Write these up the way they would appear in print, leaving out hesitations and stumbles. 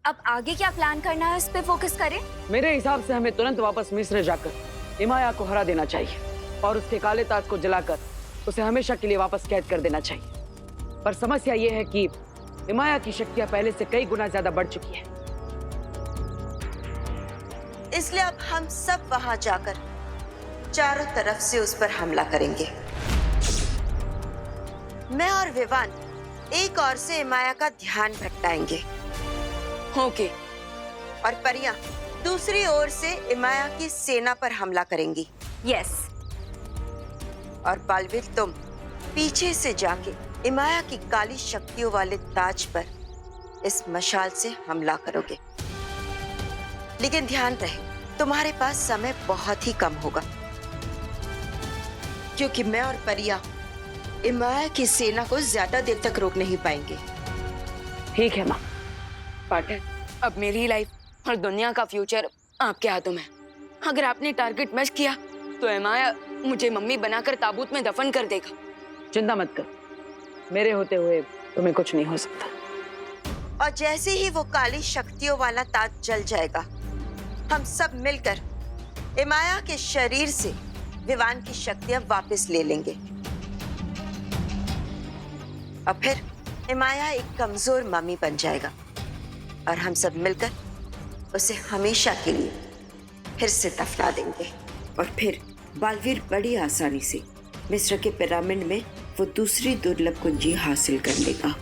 अब आगे क्या प्लान करना है, इस पे फोकस करें। मेरे हिसाब से हमें तुरंत वापस मिस्र जाकर इमाया को हरा देना चाहिए और उसके काले ताज को जलाकर उसे हमेशा के लिए वापस कैद कर देना चाहिए। पर समस्या ये है कि इमाया की शक्तियां पहले से कई गुना ज्यादा बढ़ चुकी है। इसलिए अब हम सब वहां जाकर चारों तरफ से उस पर हमला करेंगे। मैं और विवान एक ओर से इमाया का ध्यान भटकाएंगे। ओके। और परियां दूसरी ओर से इमाया की सेना पर हमला करेंगी। यस। और बालवीर तुम पीछे से जाके इमाया की काली शक्तियों वाले ताज पर इस मशाल से हमला करोगे। लेकिन ध्यान रहे, तुम्हारे पास समय बहुत ही कम होगा, क्योंकि मैं और परिया इमाया की सेना को ज्यादा देर तक रोक नहीं पाएंगे। ठीक है माँ। पार्टनर, अब मेरी लाइफ और दुनिया का फ्यूचर आपके हाथों में। अगर आपने टारगेट मिस किया तो इमाया मुझे मम्मी बनाकर ताबूत में दफन कर देगा। चिंता मत कर, मेरे होते हुए तुम्हें कुछ नहीं हो सकता। और जैसे ही वो काली शक्तियों वाला ताज जल जाएगा, हम सब मिलकर इमाया के शरीर से विवान की शक्तियां वापस ले लेंगे। और फिर इमाया एक कमजोर मम्मी बन जाएगा और हम सब मिलकर उसे हमेशा के लिए फिर से दफना देंगे। और फिर बालवीर बड़ी आसानी से मिस्र के पिरामिड में वो दूसरी दुर्लभ कुंजी हासिल कर लेगा।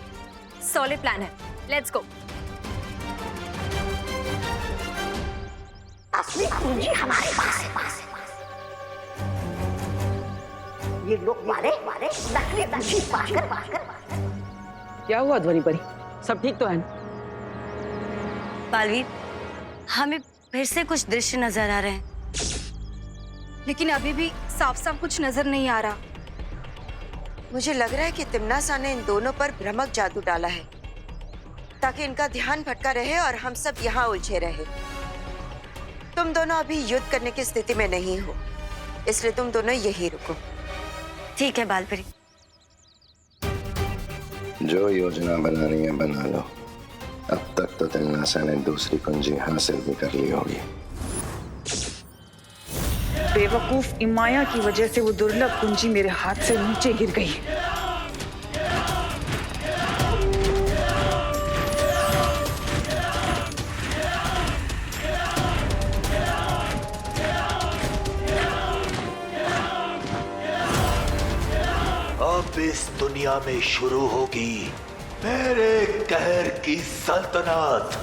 सॉलिड प्लान है, लेट्स गो। असली कुंजी हमारे पास है। ये लोग मारे नकली कुंजी पाकर क्या हुआ ध्वनि परी, सब ठीक तो है ना? बालवीर, हमें फिर से कुछ दृश्य नजर आ रहे हैं, लेकिन अभी भी साफ साफ कुछ नजर नहीं आ रहा। मुझे लग रहा है कि तिम्नासा ने इन दोनों पर भ्रमक जादू डाला है, ताकि इनका ध्यान भटका रहे और हम सब यहाँ उलझे रहे। तुम दोनों अभी युद्ध करने की स्थिति में नहीं हो, इसलिए तुम दोनों यही रुको। ठीक है बालवीर। जो योजना बनानी है बना लो। अब तक तो तिम्नासा ने दूसरी कुंजी हासिल भी कर ली होगी। बेवकूफ इमाया की वजह से वो दुर्लभ कुंजी मेरे हाथ से नीचे गिर गई। अब इस दुनिया में शुरू होगी मेरे कहर की सल्तनत।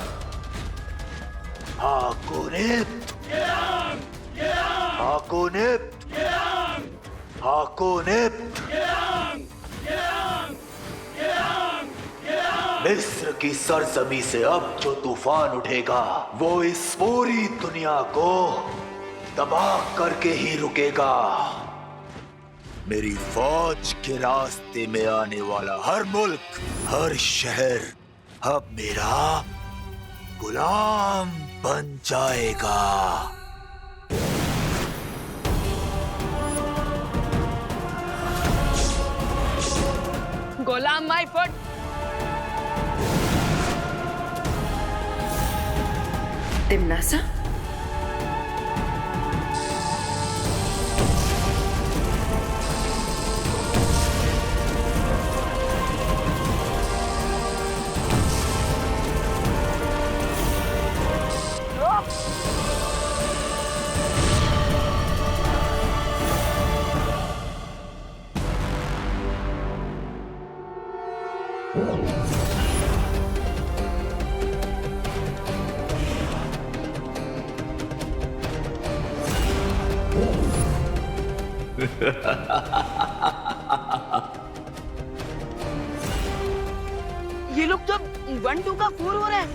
हाकोनिप्त, हाकोनिप्त, हाकोनिप्त। मिस्र की सरजमी से अब जो तूफान उठेगा वो इस पूरी दुनिया को तबाह करके ही रुकेगा। मेरी फौज के रास्ते में आने वाला हर मुल्क, हर शहर अब मेरा गुलाम बन जाएगा। गुलाम माय फुट। तिम्नासा, ये लोग तो 1-2 का 4 हो रहा है।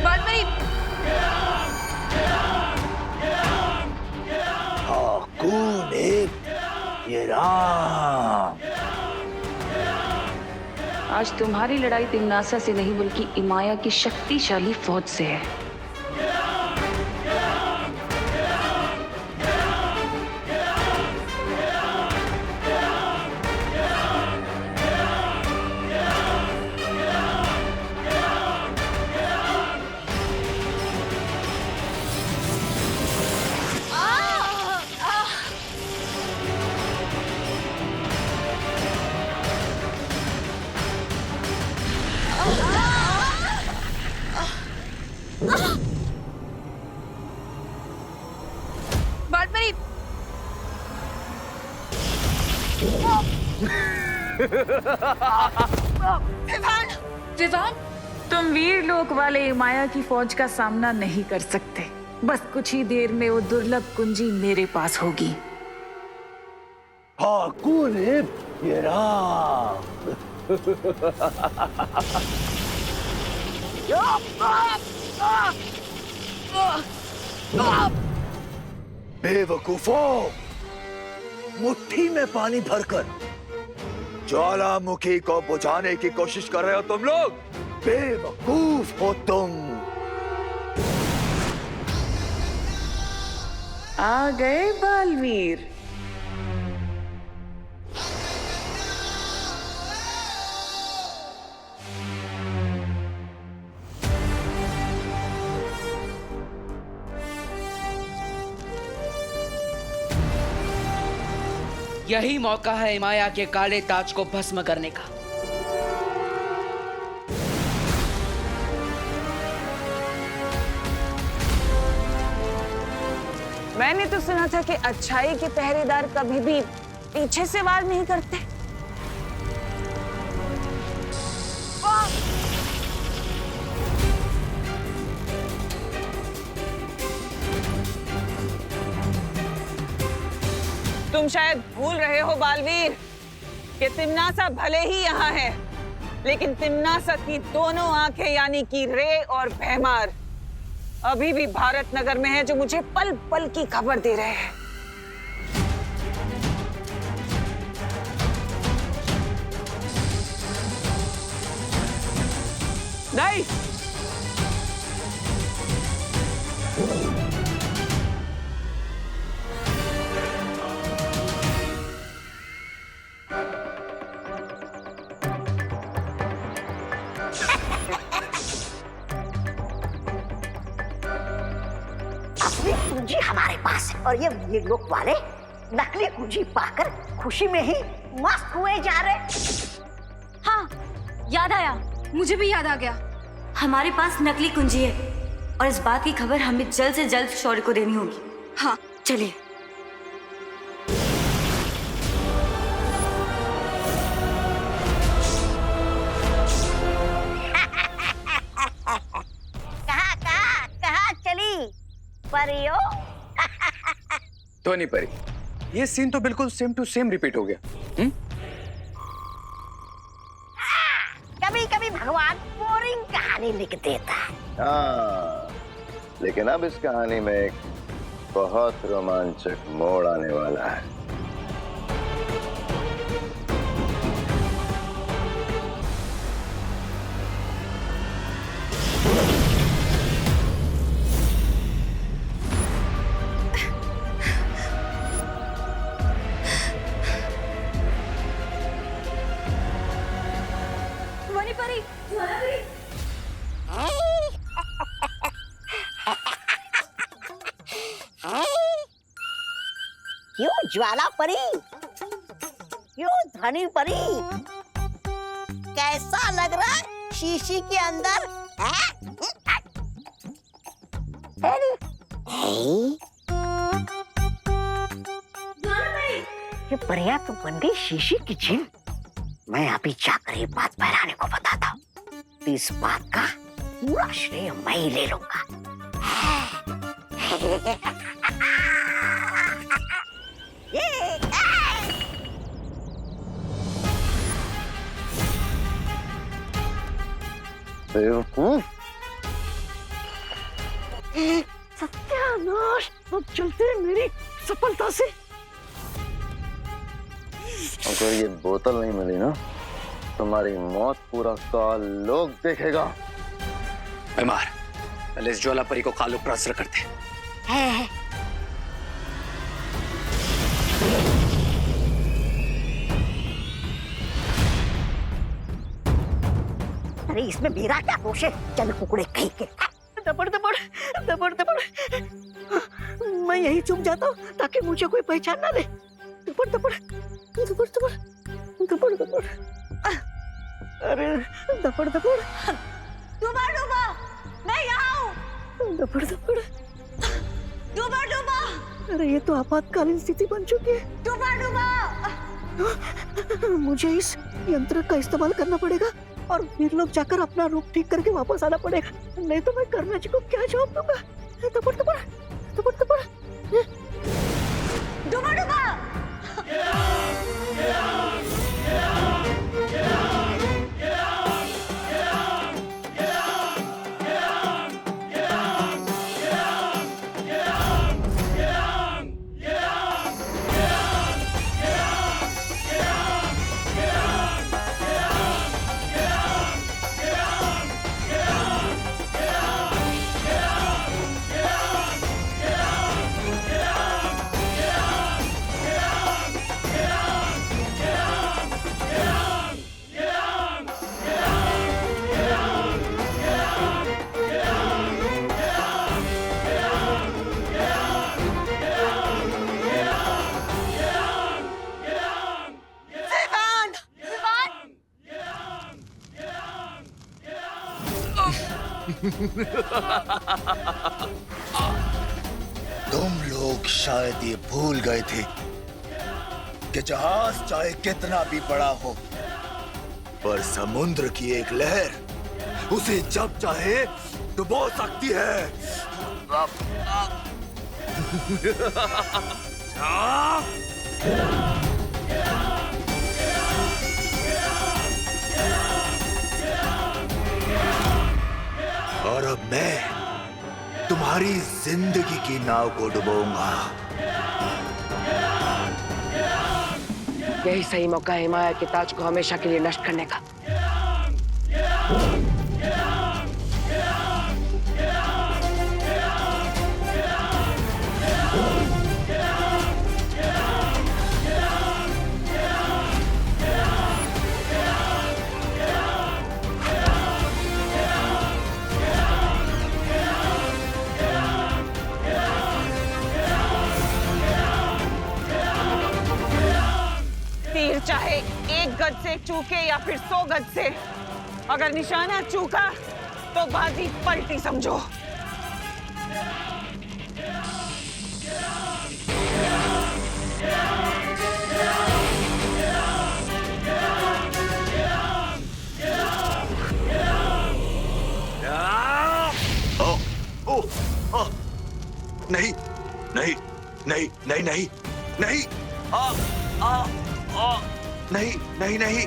बालवीर, हाकोनिप्त, ये राम। आज तुम्हारी लड़ाई तिम्नासा से नहीं बल्कि इमाया की शक्तिशाली फौज से है। विवान, तुम वीर लोक वाले इमाया की फौज का सामना नहीं कर सकते। बस कुछ ही देर में वो दुर्लभ कुंजी मेरे पास होगी। हाँ, कौन है ये राम? बेवकूफों, मुट्ठी में पानी भरकर ज्वालामुखी को बुझाने की कोशिश कर रहे हो तुम लोग। बेवकूफ हो तुम। आ गए बालवीर। यही मौका है इमाया के काले ताज को भस्म करने का। मैंने तो सुना था कि अच्छाई के पहरेदार कभी भी पीछे से वार नहीं करते। तुम शायद भूल रहे हो बालवीर कि तिम्नासा भले ही यहाँ है, लेकिन तिम्नासा की दोनों आंखें यानी कि रे और भैमार अभी भी भारत नगर में है, जो मुझे पल पल की खबर दे रहे हैं। नहीं, असली कुंजी हमारे पास है और ये लोग वाले नकली कुंजी पाकर खुशी में ही मस्त हुए जा रहे। हाँ, याद आया। मुझे भी याद आ गया। हमारे पास नकली कुंजी है और इस बात की खबर हमें जल्द से जल्द शौर्य को देनी होगी। हाँ, चलिए। कहाँ चली परियो? तो नहीं परी, ये सीन तो बिल्कुल सेम टू सेम रिपीट हो गया। कभी कभी भगवान बोरिंग कहानी लिख देता है। हाँ, लेकिन अब इस कहानी में एक बहुत रोमांचक मोड़ आने वाला है। क्यों ज्वाला परी, क्यों धनी परी, कैसा लग रहा है शीशी के अंदर? ये परिया तो बन गई शीशी की झील। मैं अभी जाकर ये बात बहराने को बताता हूँ, तो इस बात का पूरा श्रेय मैं ही ले लूंगा। बेवकूफ, सत्यानाश, अब चलते हैं मेरी सफलता से। अगर ये बोतल नहीं मिली ना, तुम्हारी मौत पूरा काल लोग देखेगा। बीमार, पहले इस ज्वाला परी को कालू प्रसर करते हैं। अरे इसमें मेरा क्या दोष है? चल कुकड़े कहीं के। दबड़ दबड़ दबड़ दबड़, मैं यही चुप जाता हूँ ताकि मुझे कोई पहचान ना ले। दबड़ दबड़ दबड़ दबड़ दबड़ दबड़, अरे दबड़ दबड़। डूबा डूबा, मैं यहाँ हूँ। दबड़ दबड़, डूबा डूबा, अरे ये तो आपातकालीन स्थिति बन चुकी है। डूबा डूबा, मुझे इस यंत्र का इस्तेमाल करना पड़ेगा और फिर लोग जाकर अपना रूप ठीक करके वापस आना पड़ेगा, नहीं तो मैं कर्णा जी को क्या जवाब दूंगा। तपड़ तपड़ तपड़ तपड़ डुबा डुबा। तुम लोग शायद ये भूल गए थे कि जहाज चाहे कितना भी बड़ा हो, पर समुद्र की एक लहर उसे जब चाहे डुबो सकती है। और अब मैं तुम्हारी जिंदगी की नाव को डुबोऊंगा। यही सही मौका है हिमाया के ताज को हमेशा के लिए नष्ट करने का। तीर चाहे 1 गज से चूके या फिर 100 गज से, अगर निशाना चूका तो बाजी पलटी समझो। नहीं नहीं नहीं नहीं नहीं नहीं नहीं नहीं नहीं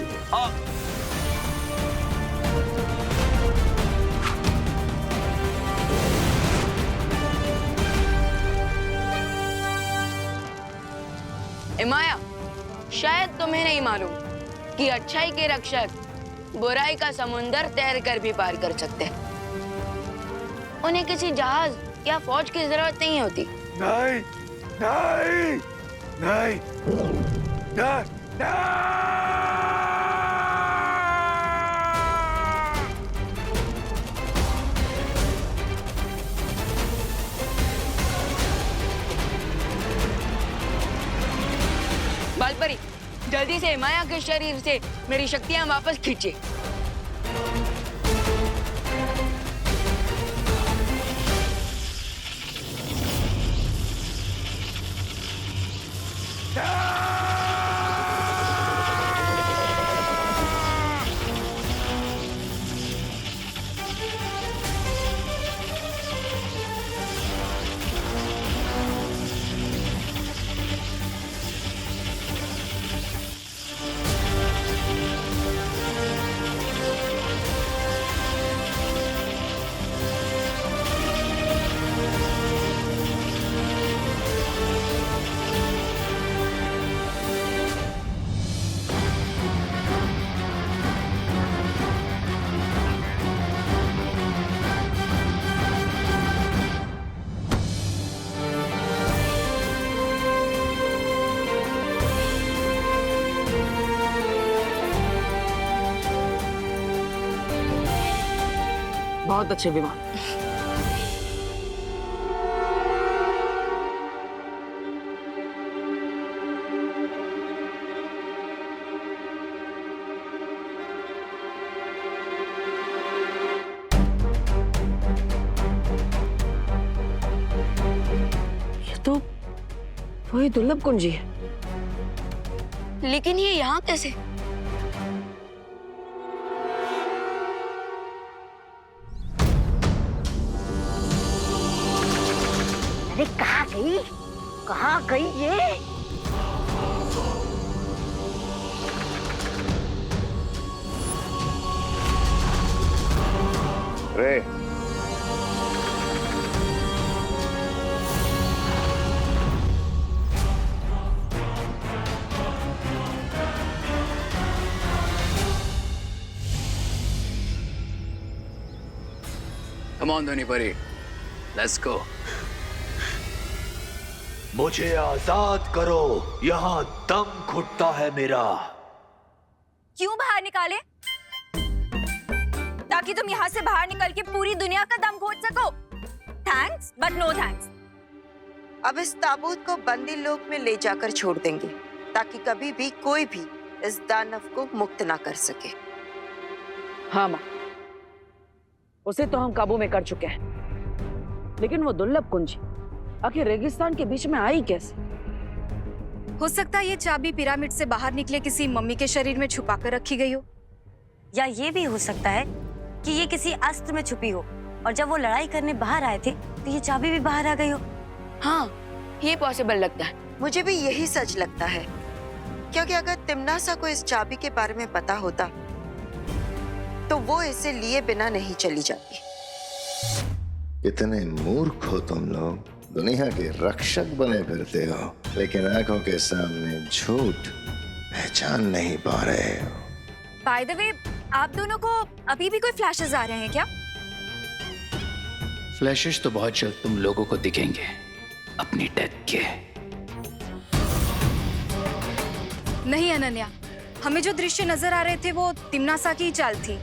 हिमाया, शायद तुम्हें नहीं मालूम कि अच्छाई के रक्षक बुराई का समुंदर तैर कर भी पार कर सकते हैं। उन्हें किसी जहाज या फौज की जरूरत नहीं होती। नहीं नहीं नहीं नहीं बालपरी, जल्दी से हिमाया के शरीर से मेरी शक्तियां वापस खींचे। बहुत अच्छे विमान। ये तो वही दुर्लभ कुंजी है। लेकिन ये यहाँ कैसे? अरे कहाँ गई ये? रे Come on, धोनी परी, let's go. मुझे आजाद करो, यहाँ दम घुटता है मेरा। क्यों बाहर निकाले? ताकि तुम यहाँ से बाहर निकल के पूरी दुनिया का दम घोट सको। Thanks but no thanks. अब इस ताबूत को बंदी लोक में ले जाकर छोड़ देंगे ताकि कभी भी कोई भी इस दानव को मुक्त ना कर सके। हाँ माँ, उसे तो हम काबू में कर चुके हैं, लेकिन वो दुर्लभ कुंजी आखिर रेगिस्तान के बीच में आई कैसे? हो सकता है ये चाबी पिरामिड से बाहर निकले किसी मम्मी के शरीर में छुपा कर रखी गई हो, या ये भी हो सकता है कि ये किसी अस्त्र में छुपी हो और जब वो लड़ाई करने बाहर आए थे तो ये चाबी भी बाहर आ गई हो। हाँ, ये पॉसिबल लगता है। मुझे भी यही सच लगता है, क्योंकि अगर तिम्नासा को इस चाबी के बारे में पता होता तो वो इसे लिए बिना नहीं चली जाती। कितने मूर्ख हो तुम लोग, दुनिया के रक्षक बने फिरते हो, लेकिन आंखों के सामने झूठ पहचान नहीं पा रहे हो। बाय द वे, आप दोनों को अभी भी कोई फ्लैशेस आ रहे हैं क्या? फ्लैशेस तो बहुत जल्द तुम लोगों को दिखेंगे अपनी डेथ के। नहीं अनन्या, हमें जो दृश्य नजर आ रहे थे वो तिम्नासा की चाल थी,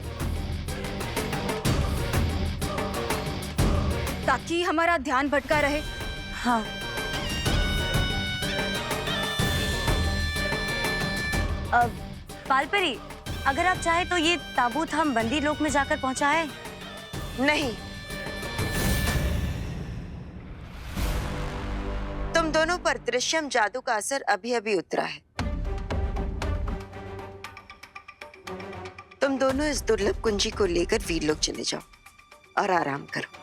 ताकि हमारा ध्यान भटका रहे। हाँ, पालपरी, अगर आप चाहे तो ये ताबूत हम बंदी लोक में जाकर पहुंचाएं। नहीं, तुम दोनों पर दृश्यम जादू का असर अभी अभी उतरा है। तुम दोनों इस दुर्लभ कुंजी को लेकर वीरलोक चले जाओ और आराम करो।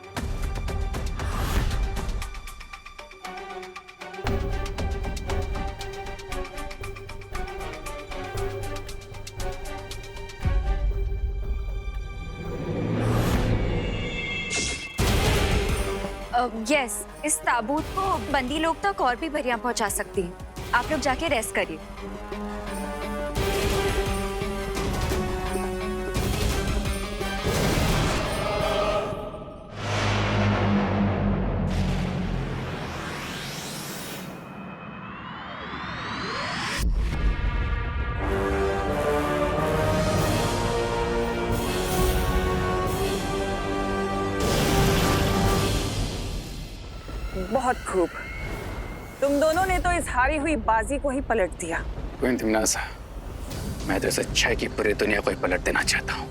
यस, इस ताबूत को बंदी लोग तक और भी बढ़िया पहुंचा सकती हैं। आप लोग जाके रेस्ट करिए। बहुत खूब, तुम दोनों ने तो इस हारी हुई बाजी को ही पलट दिया। क्वीन तिम्नासा, मैं तो इस अच्छाई की पूरी दुनिया को ही पलट देना चाहता हूँ।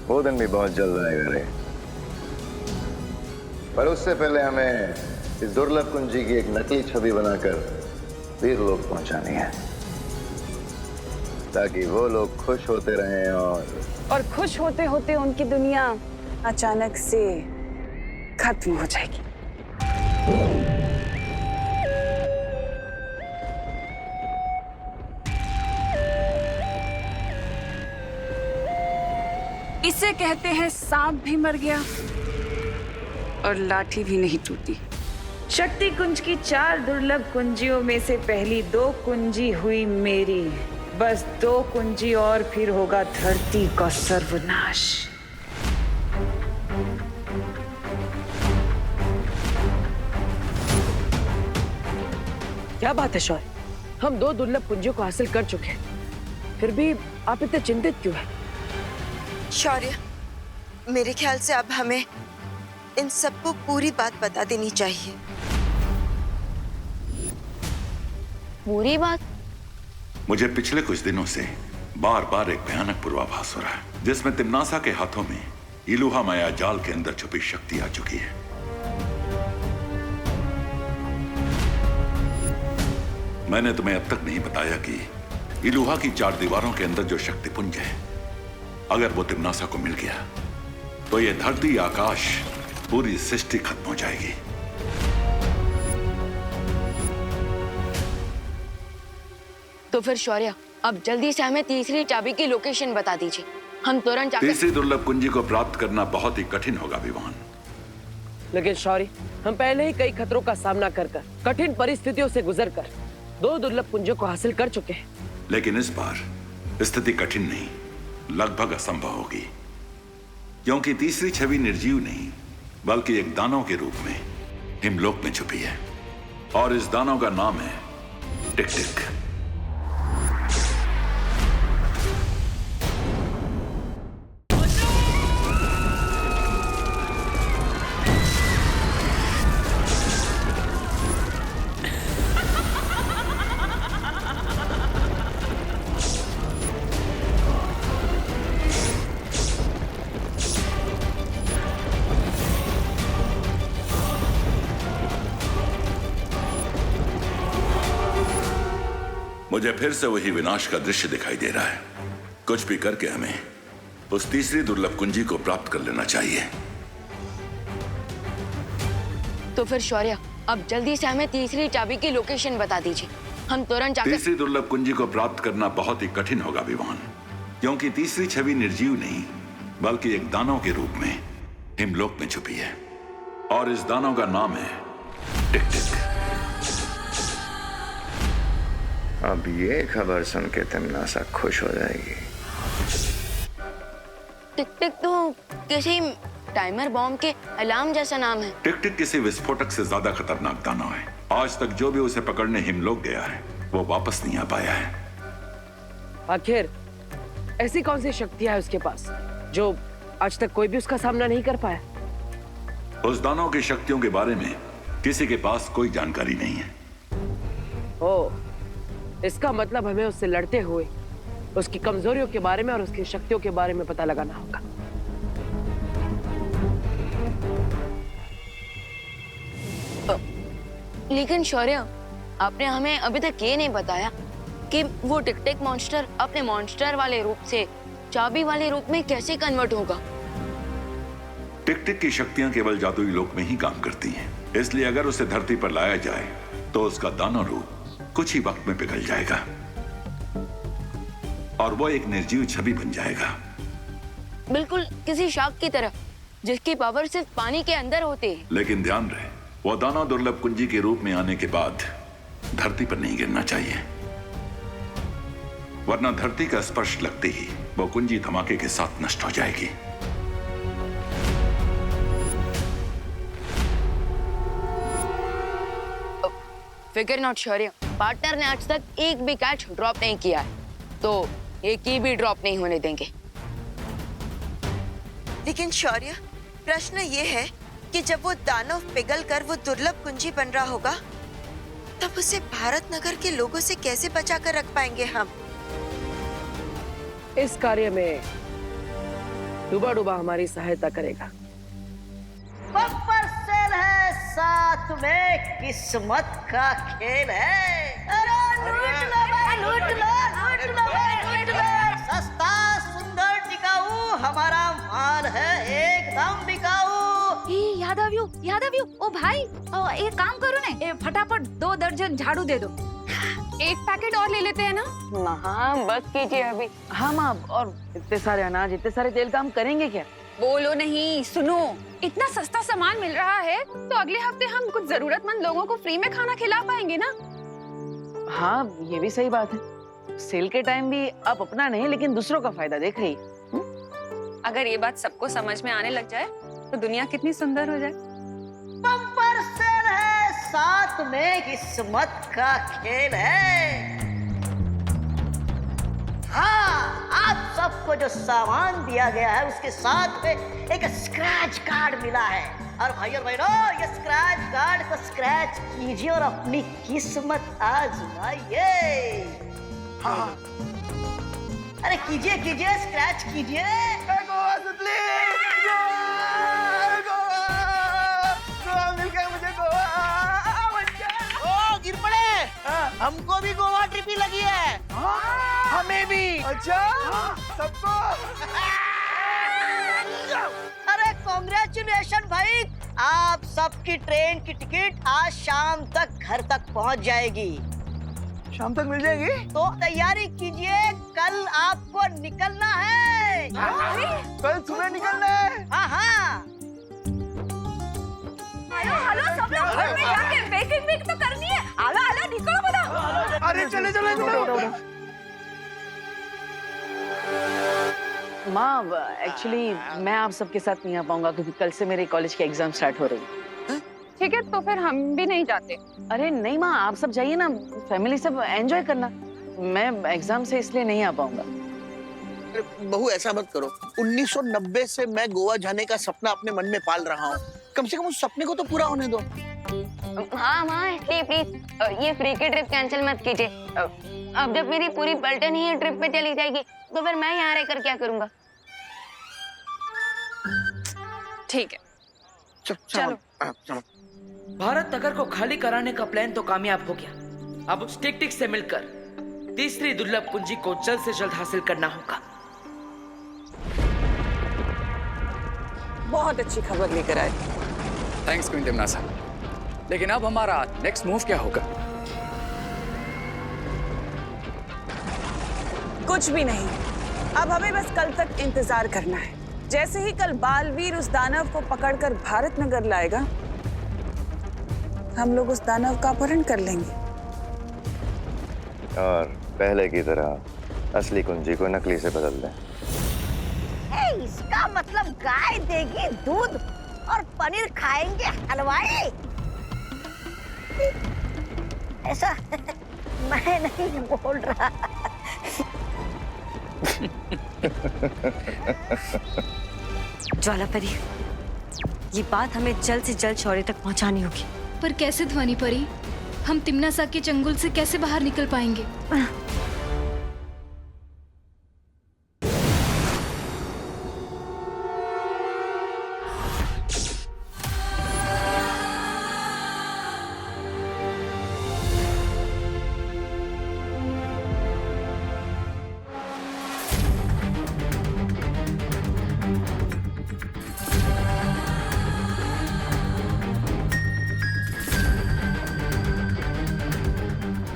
वो दिन भी बहुत जल्द आएगा रे, पर उससे पहले हमें इस दुर्लभ कुंजी की एक नकली छवि बनाकर वीरलोक पहुंचानी है, ताकि वो लोग खुश होते रहें और खुश होते होते उनकी दुनिया अचानक से खत्म हो जाएगी। इसे कहते हैं सांप भी मर गया और लाठी भी नहीं टूटी। शक्ति कुंज की 4 दुर्लभ कुंजियों में से पहली 2 कुंजी हुई मेरी। बस 2 कुंजी और फिर होगा धरती का सर्वनाश। क्या बात है शौर्य, हम 2 दुर्लभ कुंजियों को हासिल कर चुके हैं, फिर भी आप इतने चिंतित क्यों हैं? शौर्य, मेरे ख्याल से अब हमें इन सबको पूरी बात बता देनी चाहिए। पूरी बात? मुझे पिछले कुछ दिनों से बार बार एक भयानक पूर्वाभास हो रहा है, जिसमें तिम्नासा के हाथों में इलुहा माया जाल के अंदर छुपी शक्ति आ चुकी है। मैंने तुम्हें अब तक नहीं बताया कि इलुहा की 4 दीवारों के अंदर जो शक्तिपुंज है, अगर वो तिम्नासा को मिल गया तो ये धरती, आकाश, पूरी सृष्टि खत्म हो जाएगी। तो फिर शौर्य, अब जल्दी से हमें तीसरी चाबी की लोकेशन बता दीजिए। हम तुरंत जाकर तीसरी दुर्लभ कुंजी को प्राप्त करना बहुत ही कठिन होगा विवान। लेकिन शौर्य, हम पहले ही कई खतरों का सामना कर कठिन परिस्थितियों से गुजरकर 2 दुर्लभ कुंजों को हासिल कर चुके हैं। लेकिन इस बार स्थिति कठिन नहीं, लगभग असंभव होगी, क्योंकि तीसरी छवि निर्जीव नहीं बल्कि एक दानव के रूप में हिमलोक में छुपी है, और इस दानव का नाम है टिक-टिक। मुझे फिर से वही विनाश का दृश्य दिखाई दे रहा है। कुछ भी करके हमें उस तीसरी दुर्लभ कुंजी को प्राप्त कर लेना चाहिए। तो फिर शौर्य, अब जल्दी से हमें तीसरी चाबी की लोकेशन बता दीजिए। हम तुरंत जाकर तीसरी दुर्लभ कुंजी को प्राप्त करना बहुत ही कठिन होगा विवान, क्योंकि तीसरी छवि निर्जीव नहीं बल्कि एक दानव के रूप में हिमलोक में छुपी है, और इस दानव का नाम है टिक-टिक। अब ये खबर सुन के तिम्नासा खुश हो जाएगी। टिक-टिक तो किसी टाइमर बॉम्ब के अलार्म जैसा नाम है। टिक-टिक किसी विस्फोटक से ज्यादा खतरनाक दानव है। आज तक जो भी उसे पकड़ने हिमलोक गया है वो वापस नहीं आ पाया है। आखिर ऐसी कौन सी शक्तियां है उसके पास जो आज तक कोई भी उसका सामना नहीं कर पाया? उस दानव की शक्तियों के बारे में किसी के पास कोई जानकारी नहीं है। ओह, इसका मतलब हमें उससे लड़ते हुए उसकी कमजोरियों के बारे में और उसकी शक्तियों के बारे में पता लगाना होगा। लेकिन शौर्य, आपने हमें अभी तक ये नहीं बताया कि वो टिक-टिक मॉन्स्टर अपने मॉन्स्टर वाले रूप से चाबी वाले रूप में कैसे कन्वर्ट होगा। टिक-टिक की शक्तियां केवल जादुई लोक में ही काम करती हैं, इसलिए अगर उसे धरती पर लाया जाए तो उसका दानव रूप कुछ ही वक्त में पिघल जाएगा और वो एक निर्जीव छवि बन जाएगा, बिल्कुल किसी शार्क की तरह जिसकी पावर सिर्फ पानी के अंदर होती है। लेकिन ध्यान रहे, वो दानव दुर्लभ कुंजी के रूप में आने के बाद धरती पर नहीं गिरना चाहिए, वरना धरती का स्पर्श लगते ही वो कुंजी धमाके के साथ नष्ट हो जाएगी। फिकर नॉट शौर्य, पार्टनर ने आज तक एक भी कैच ड्रॉप नहीं किया है, तो एक ही भी ड्रॉप नहीं होने देंगे। लेकिन शौर्य, प्रश्न ये है कि जब वो दानव पिघल कर वो दुर्लभ कुंजी बन रहा होगा, तब उसे भारत नगर के लोगों से कैसे बचा कर रख पाएंगे हम? इस कार्य में डूबा डूबा हमारी सहायता करेगा। बम्पर सेल है, साथ में किस्मत का खेल है। अरे लूट लो भाई, लूट लो, लूट लो भाई, लूट लो। सस्ता, सुंदर, टिकाऊ हमारा माल है, एकदम बिकाऊ। यादव ओ भाई, एक काम करो ना, फटाफट 2 दर्जन झाड़ू दे दो। एक पैकेट और ले लेते हैं ना। हाँ, बस कीजिए अभी। हाँ माँ, और इतने सारे अनाज, इतने सारे तेल का हम करेंगे क्या? बोलो नहीं, सुनो, इतना सस्ता सामान मिल रहा है तो अगले हफ्ते हम कुछ जरूरतमंद लोगों को फ्री में खाना खिला पाएंगे ना। हाँ, ये भी सही बात है। सेल के टाइम भी आप अपना नहीं लेकिन दूसरों का फायदा देख रही। अगर ये बात सबको समझ में आने लग जाए तो दुनिया कितनी सुंदर हो जाए। बम्पर सेल है, साथ में किस्मत का खेल है। हाँ, आप सबको जो सामान दिया गया है उसके साथ में एक स्क्रैच कार्ड मिला है, और भाई और बहनों, ये स्क्रैच कार्ड को स्क्रैच कीजिए और अपनी किस्मत आजमाइए। हाँ, अरे कीजिए कीजिए, स्क्रैच कीजिए। हमको भी गोवा ट्रिप ही लगी है। हमें भी। अच्छा सबको। अरे कांग्रेचुलेशन भाई, आप सबकी ट्रेन की टिकट आज शाम तक घर तक पहुंच जाएगी। शाम तक मिल जाएगी? तो तैयारी कीजिए, कल आपको निकलना है। कल सुबह निकलना है? हाँ हाँ। हेलो सब लोग घर में जाके पैकिंग तो करनी है। आला आला निकलो बता। अरे चले चले चलो। माँ एक्चुअली मैं आप सबके साथ नहीं आ पाऊंगा क्योंकि कल से मेरे कॉलेज के एग्जाम स्टार्ट हो रही है। ठीक है, तो फिर हम भी नहीं जाते। अरे नहीं माँ, आप सब जाइए ना, फैमिली सब एंजॉय करना। मैं एग्जाम से इसलिए नहीं आ पाऊंगा। बहू ऐसा मत करो, 1990 से मैं गोवा जाने का सपना अपने मन में पाल रहा हूँ। कम से कम उस सपने को तो पूरा होने दो। हाँ माँ प्लीज ये फ्री की ट्रिप कैंसिल मत कीजिए। अब जब मेरी पूरी पलटन ही ट्रिप पे चली जाएगी तो फिर मैं यहाँ रहकर क्या करूँगा? ठीक है, चलो। भारत नगर को खाली कराने का प्लान तो कामयाब हो गया। अब उस टिक-टिक से मिलकर तीसरी दुर्लभ कुंजी को जल्द से जल्द हासिल करना होगा। बहुत अच्छी खबर लेकर आए। Thanks queen Timnasa. लेकिन अब हमारा नेक्स्ट मूव क्या होगा? कुछ भी नहीं, अब हमें बस कल तक इंतजार करना है। जैसे ही कल बालवीर उस दानव को पकड़कर भारत नगर लाएगा, हम लोग उस दानव का अपहरण कर लेंगे और पहले की तरह असली कुंजी को नकली से बदल दें। इसका मतलब गाय देगी दूध और पनीर खाएंगे हलवाई। ऐसा मैं नहीं बोल रहा। ज्वालापरी, ये बात हमें जल्द से जल्द शौर्य तक पहुंचानी होगी। पर कैसे ध्वनि परी? हम तिम्नासा के चंगुल से कैसे बाहर निकल पाएंगे?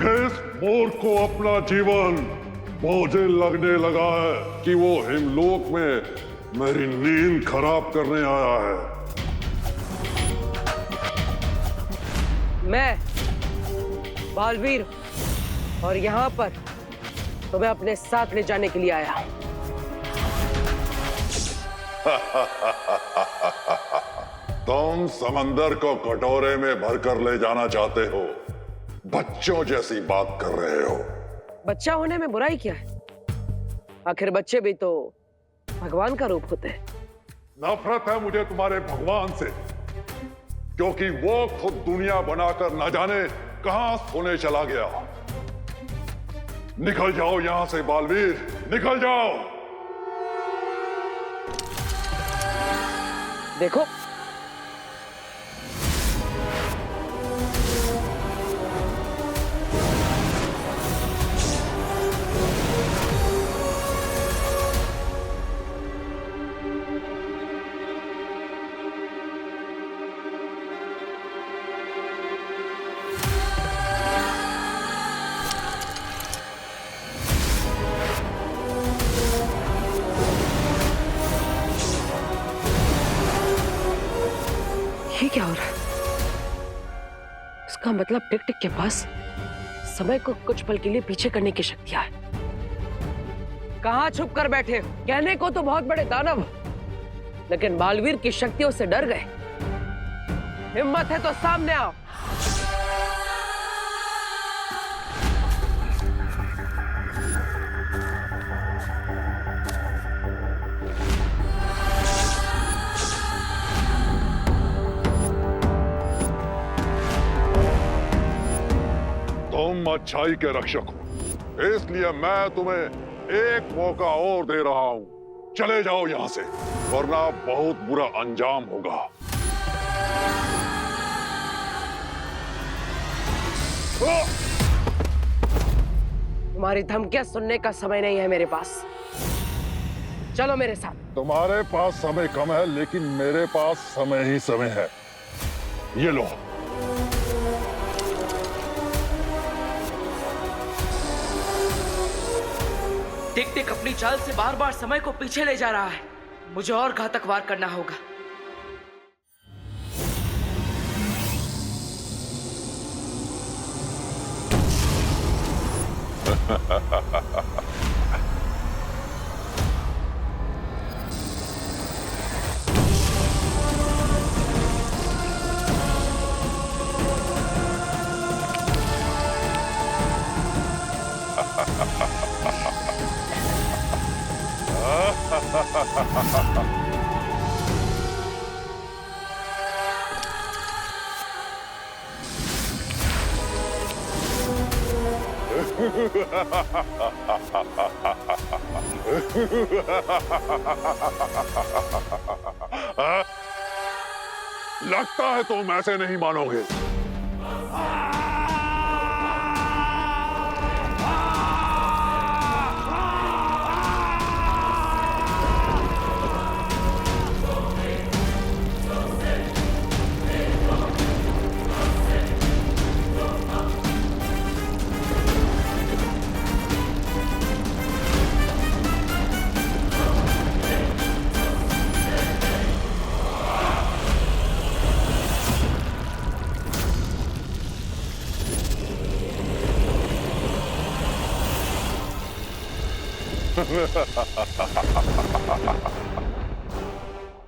इस मोर को अपना जीवन मुझे लगने लगा है कि वो हिमलोक में मेरी नींद खराब करने आया है। मैं बालवीर और यहाँ पर तुम्हें अपने साथ ले जाने के लिए आया हूँ। तुम समंदर को कटोरे में भरकर ले जाना चाहते हो, बच्चों जैसी बात कर रहे हो। बच्चा होने में बुराई क्या है? आखिर बच्चे भी तो भगवान का रूप होते हैं। नफरत है मुझे तुम्हारे भगवान से, क्योंकि वो खुद दुनिया बनाकर न जाने कहां सोने चला गया। निकल जाओ यहां से बालवीर, निकल जाओ। देखो, ये क्या हो रहा है? इसका मतलब टिक टिक के पास समय को कुछ पल के लिए पीछे करने की शक्तियां है। कहां छुप कर बैठे हो? कहने को तो बहुत बड़े दानव, लेकिन बालवीर की शक्तियों से डर गए। हिम्मत है तो सामने आओ। तुम अच्छाई के रक्षक हो, इसलिए मैं तुम्हें एक मौका और दे रहा हूं। चले जाओ यहां से, वरना बहुत बुरा अंजाम होगा। तुम्हारी धमकियां सुनने का समय नहीं है मेरे पास। चलो मेरे साथ। तुम्हारे पास समय कम है, लेकिन मेरे पास समय ही समय है। ये लो। टिक टिक अपनी चाल से बार बार समय को पीछे ले जा रहा है। मुझे और घातक वार करना होगा। लगता है तुम ऐसे नहीं मानोगे।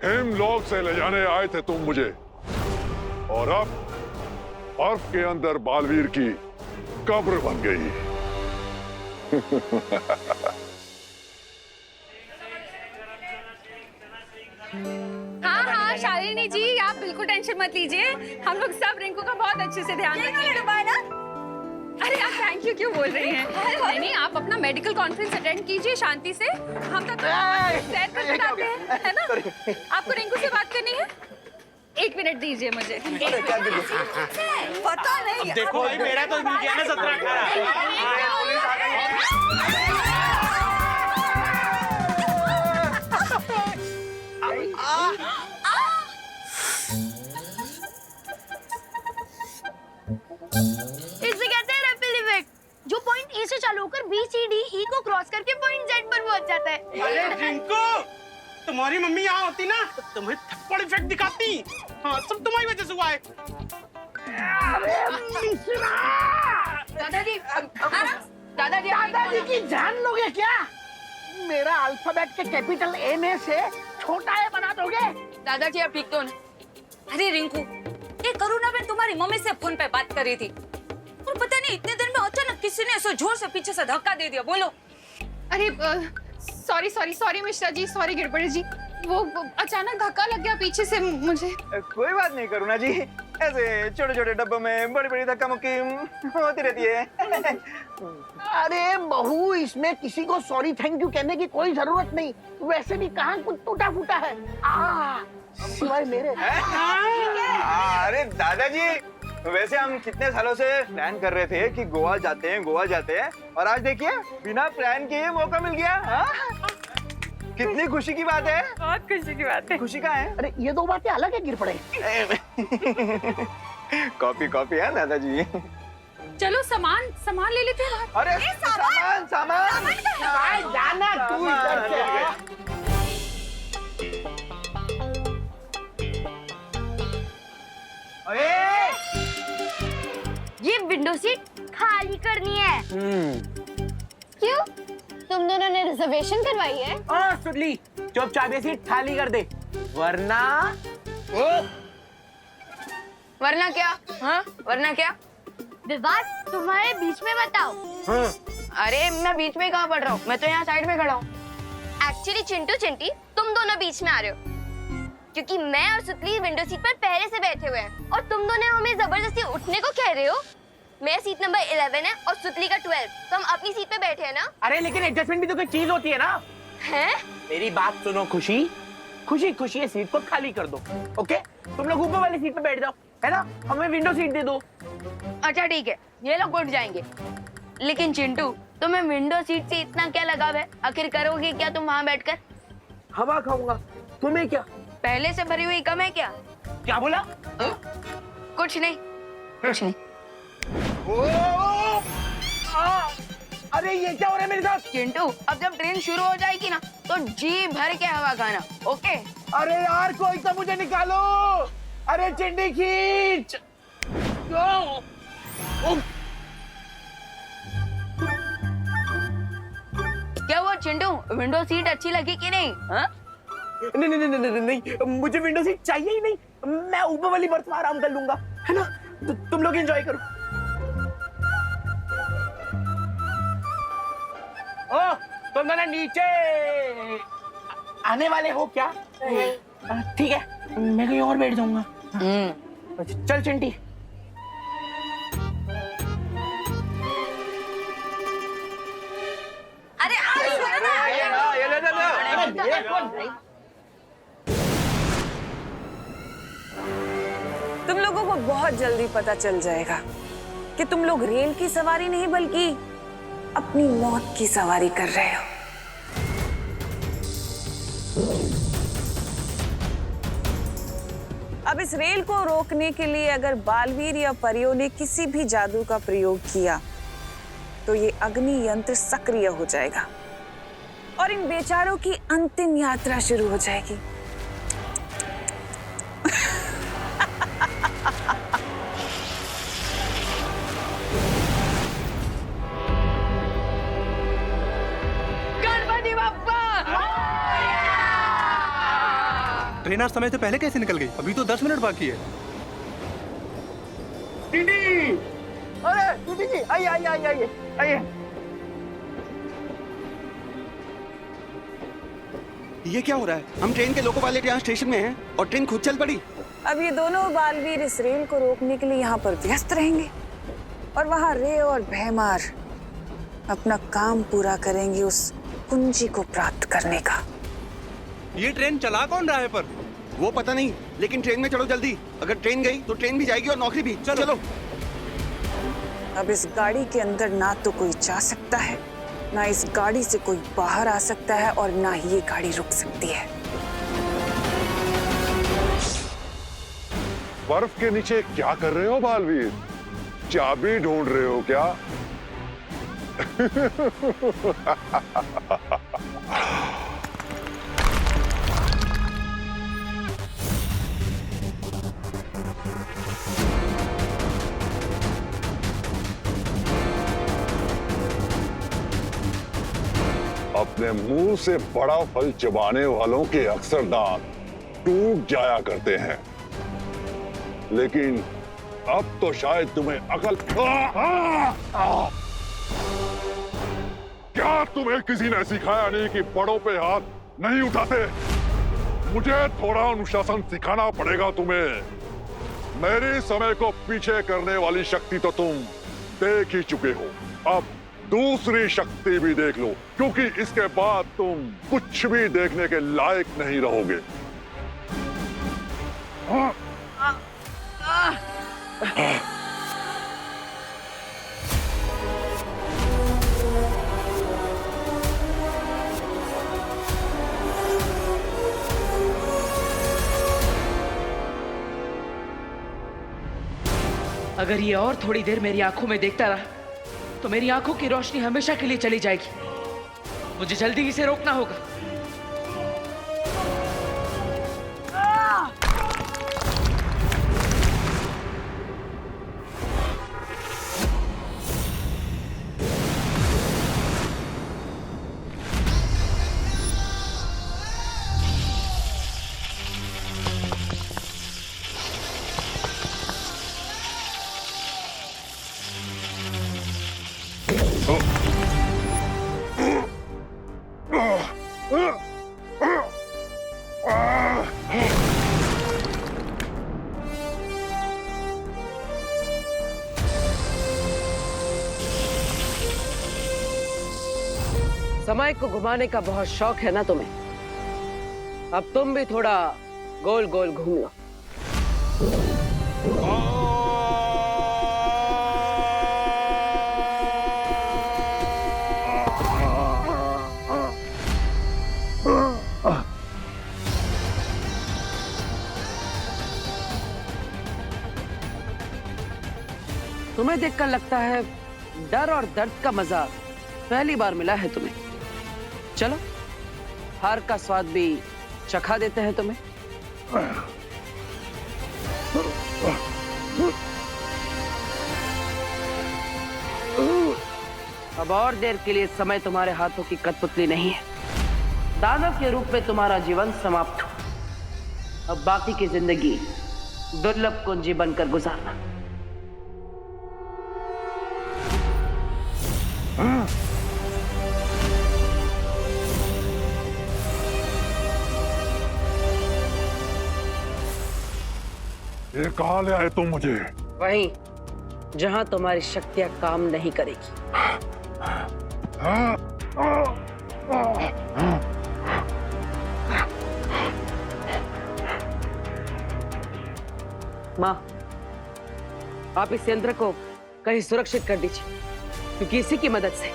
हिमलोक से ले जाने आए थे तुम मुझे, और अब बर्फ के अंदर बालवीर की कब्र बन गई। हाँ हाँ शालिनी जी, आप बिल्कुल टेंशन मत लीजिए, हम लोग सब रिंकू का बहुत अच्छे से ध्यान रखेंगे। अरे आप थैंक यू क्यों बोल रही हैं? नहीं नहीं, आप अपना मेडिकल कॉन्फ्रेंस अटेंड कीजिए शांति से। हम तो सैर पर बताते हैं, है ना? आपको रिंकू से बात करनी है? 1 मिनट दीजिए मुझे। पता नहीं। देखो भाई, मेरा तो मिल गया ना 17-18। इसे कहते हैं रैपिड इफेक्ट, जो पॉइंट ए से चालू होकर बी सी डी ई को क्रॉस करके पॉइंट जेड पर पहुंच जाता है। अरे रिंकू, तुम्हारी मम्मी यहाँ होती ना तो तुम्हें थप्पड़ इफेक्ट दिखाती। हाँ, सब तुम्हारी वजह से हुआ है। दादाजी, दादाजी की जान लोगे क्या? मेरा अल्फाबेट के कैपिटल ए में से छोटा ए बना दोगे? दादाजी आप ठीक तो ना? अरे रिंकू, ये करुणा बहन तुम्हारी मम्मी से फोन पे बात कर रही थी, और पता नहीं इतने देर में अचानक किसी ने ऐसे जोर से पीछे से धक्का दे दिया। बोलो। अरे sorry sorry sorry Mishra ji, sorry गिरबड़ जी, वो अचानक धक्का लग गया पीछे से मुझे। कोई बात नहीं करुणा जी, ऐसे छोटे छोटे डब्बों में बड़ी बड़ी धक्का मुक्की होती रहती है। अरे बहू, इसमें किसी को सॉरी थैंक यू कहने की कोई जरूरत नहीं। वैसे भी कहाँ कुछ टूटा फूटा है, सिवाय मेरे। अरे दादाजी, वैसे हम कितने सालों से प्लान कर रहे थे कि गोवा जाते हैं, और आज देखिए बिना प्लान किए मौका मिल गया। कितनी खुशी की बात है। बहुत खुशी की बात है। खुशी का है। अरे ये दो बातें अलग है गिरपड़े। कॉपी है दादाजी। चलो सामान ले लेते हैं। अरे सामान जाना तू इधर से। ये विंडो सीट खाली करनी है। क्यों? तुम दोनों ने रिजर्वेशन करवाई है? सुडली, चाबी सीट खाली कर दे, वरना क्या? हाँ, वरना क्या? विवाद तुम्हारे बीच में बताओ। अरे मैं बीच में कहाँ पढ़ रहा हूँ, मैं तो यहाँ साइड में खड़ा हूँ। एक्चुअली चिंटू चिंटी तुम दोनों बीच में आ रहे हो, क्योंकि मैं और सुतली विंडो सीट पर पहले से बैठे हुए हैं, और तुम दोनों हमें जबरदस्ती उठने को कह रहे हो। मेरा सीट नंबर 11 है और सुतली का 12, तो हम अपनी सीट पे बैठे हैं ना। अरे लेकिन एडजस्टमेंट भी तो कोई चीज होती है ना। हैं? मेरी बात सुनो खुशी, खुशी ये सीट को खाली कर दो। ओके, तुम लोग ऊपर वाली सीट पे बैठ जाओ, है ना? हमें विंडो सीट दे दो। अच्छा ठीक है, ये लोग उठ जाएंगे, लेकिन चिंटू तुम्हें विंडो सीट से इतना क्या लगाव है? आखिर करोगे क्या तुम वहाँ बैठकर? हवा खाऊंगा, तुम्हें क्या? पहले से भरी हुई कम है क्या? क्या बोला? कुछ नहीं, कुछ नहीं। अरे ये क्या हो रहा है मेरे साथ? चिंटू, अब जब ट्रेन शुरू हो जाएगी ना तो जी भर के हवा खाना, ओके? अरे यार कोई तो मुझे निकालो। अरे चिंडी खींच। क्या हुआ चिंटू, विंडो सीट अच्छी लगी कि नहीं? हाँ? नहीं नहीं नहीं नहीं नहीं, मुझे विंडो सीट चाहिए ही नहीं। मैं ऊपर वाली बर्थ में आराम कर लूंगा, है ना? तुम लोग एंजॉय करो। ओ, तुम ना नीचे आने वाले हो क्या? ठीक है, मैं कहीं और बैठ जाऊंगा। चल चिंटी। अरे तुम लोगों को बहुत जल्दी पता चल जाएगा कि तुम लोग रेल की सवारी नहीं बल्कि अपनी मौत की सवारी कर रहे हो। अब इस रेल को रोकने के लिए अगर बालवीर या परियों ने किसी भी जादू का प्रयोग किया तो ये अग्नि यंत्र सक्रिय हो जाएगा और इन बेचारों की अंतिम यात्रा शुरू हो जाएगी। गणपति बप्पा! ट्रेन आज समय से पहले कैसे निकल गई? अभी तो 10 मिनट बाकी है। अरे दीदी जी, आइए आइए आइए आइए आइए। ये क्या हो रहा है? हम ट्रेन के लोको पायलट यहाँ स्टेशन में हैं और ट्रेन खुद चल पड़ी। अब ये दोनों बालवीर इस रेल को रोकने के लिए यहाँ पर व्यस्त रहेंगे और वहाँ रे और भैमार अपना काम पूरा करेंगे उस कुंजी को प्राप्त करने का। ये ट्रेन चला कौन रहा है पर? वो पता नहीं, लेकिन ट्रेन में चढ़ो जल्दी। अगर ट्रेन गई तो ट्रेन भी जाएगी और नौकरी भी। चलो। अब इस गाड़ी के अंदर ना तो कोई जा सकता है, ना इस गाड़ी से कोई बाहर आ सकता है और ना ही ये गाड़ी रुक सकती है। बर्फ के नीचे क्या कर रहे हो बालवीर? चाबी ढूंढ रहे हो क्या? अपने मुंह से बड़ा फल चबाने वालों के अक्सर दांत टूट जाया करते हैं, लेकिन अब तो शायद तुम्हें अकल। क्या तुम्हें किसी ने सिखाया नहीं कि बड़ों पे हाथ नहीं उठाते? मुझे थोड़ा अनुशासन सिखाना पड़ेगा तुम्हें। मेरे समय को पीछे करने वाली शक्ति तो तुम देख ही चुके हो, अब दूसरी शक्ति भी देख लो, क्योंकि इसके बाद तुम कुछ भी देखने के लायक नहीं रहोगे। अगर ये और थोड़ी देर मेरी आंखों में देखता रहा तो मेरी आंखों की रोशनी हमेशा के लिए चली जाएगी। मुझे जल्दी इसे रोकना होगा। समय को घुमाने का बहुत शौक है ना तुम्हें? अब तुम भी थोड़ा गोल गोल घूम लो। तुम्हें देखकर लगता है डर और दर्द का मजा पहली बार मिला है तुम्हें। चलो हार का स्वाद भी चखा देते हैं तुम्हें। अब और देर के लिए समय तुम्हारे हाथों की कठपुतली नहीं है। दानव के रूप में तुम्हारा जीवन समाप्त हो। अब बाकी की जिंदगी दुर्लभ कुंजी बनकर गुजारना। ये कहाँ ले आए तुम मुझे? वहीं जहां तुम्हारी शक्तियां काम नहीं करेगी। माँ, आप इस यंत्र को कहीं सुरक्षित कर दीजिए, क्योंकि इसी की मदद से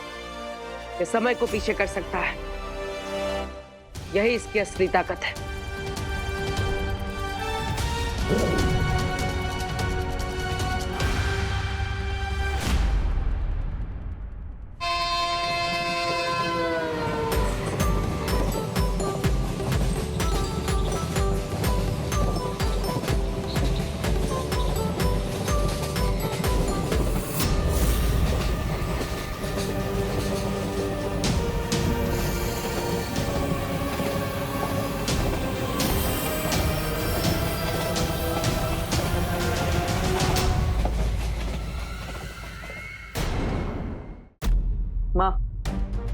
ये समय को पीछे कर सकता है। यही इसकी असली ताकत है। माँ,